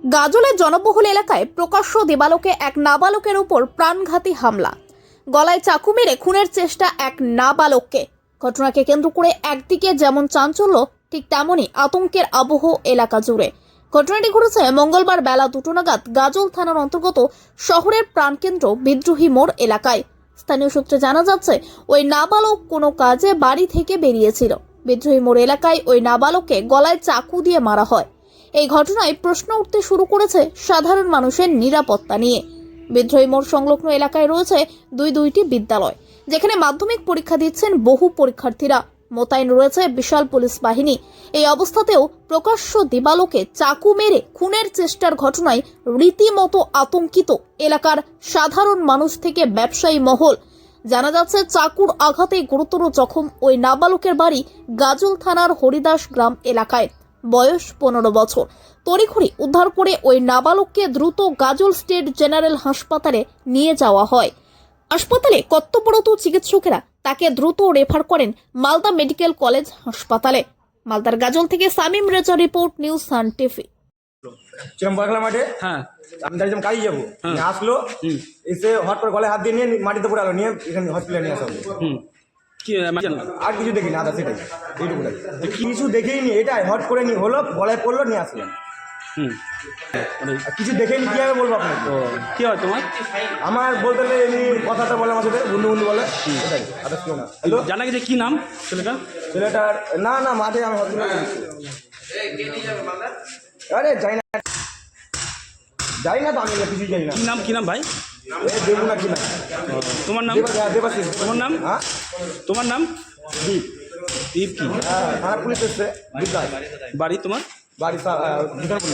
গাজলের জনবহুল এলাকায় প্রকাশ্য দিবালোকে এক নাবালকের উপর প্রাণঘাতী হামলা, গলায় চাকু মেরে খুনের চেষ্টা এক নাবালককে। ঘটনাকে কেন্দ্র করে একদিকে যেমন চাঞ্চল্য, ঠিক তেমনই আতঙ্কের আবহ এলাকা জুড়ে। ঘটনাটি ঘটেছে মঙ্গলবার বেলা 2টা নাগাদ গাজল থানার অন্তর্গত শহরের প্রাণকেন্দ্র বিদ্রোহী মোড় এলাকায়। স্থানীয় সূত্রে জানা যাচ্ছে, ওই নাবালক কোনো কাজে বাড়ি থেকে বেরিয়েছিল। বিদ্রোহী মোড় এলাকায় ওই নাবালককে গলায় চাকু দিয়ে মারা হয়। এই ঘটনায় প্রশ্ন উঠতে শুরু করেছে সাধারণ মানুষের নিরাপত্তা নিয়ে। বিদ্রোহী মোড় সংলগ্ন এলাকায় রয়েছে দুইটি বিদ্যালয়, যেখানে মাধ্যমিক পরীক্ষা দিচ্ছেন বহু পরীক্ষার্থীরা। মোতায়েন রয়েছে বিশাল পুলিশ বাহিনী। এই অবস্থাতেও প্রকাশ্য দিবালোকে চাকু মেরে খুনের চেষ্টার ঘটনায় রীতিমতো আতঙ্কিত এলাকার সাধারণ মানুষ থেকে ব্যবসায়ী মহল। জানা যাচ্ছে, চাকুর আঘাতে গুরুতর জখম ওই নাবালকের বাড়ি গাজল থানার হরিদাস গ্রাম এলাকায়। বয়স 15 বছর। তড়িঘড়ি উদ্ধার করে ওই নাবালককে দ্রুত গাজল স্টেট জেনারেল হাসপাতালে নিয়ে যাওয়া হয়। হাসপাতালে কর্তব্যরত চিকিৎসকেরা তাকে দ্রুত রেফার করেন মালদা মেডিকেল কলেজ হাসপাতালে। মালদার গাজল থেকে Samim Reza report, news Sun TV. Chirambarkhala মাঠে হ্যাঁ আমি দাঁড়িয়ে কাজে যাবো, আসলো এসে হট করে গলায় হাত দিয়ে নিয়ে মাটিতে পড়ে আলো নিয়ে এখানে হসপিটালে নিয়ে আসা হলো। কি আর কিছু দেখিনি, আদা সেটাই এইটুকুটাই, কিছু দেখেই নি, এটাই হট করে নি হলো, গলায় পড়লো, নিয়ে আসলাম। আর কিছু দেখেই নি, কীভাবে বলবো আপনাকে? কি হয় তোমার? আমার বলতে গেলে এমনি কথাটা বলে আমার সাথে বন্ধু বন্ধু বলে, এটাই, আদার্স কেউ না। হ্যালো, জানা গেছে কি নাম ছেলেটা? ছেলেটার না মাঠে আমি হসপিটালে আরে যাই না তো, আমি কিছুই যাই না। কি নাম ভাই? দেবো না কি না, তোমার নাম? দেবাশিস। তোমার নাম? হ্যাঁ, তোমার নাম? দীপ। দীপ কি? হ্যাঁ, থানা পুলিশ এসছে, বিদ্যায় বাড়ি তোমার? বাড়ি বিধানপুর।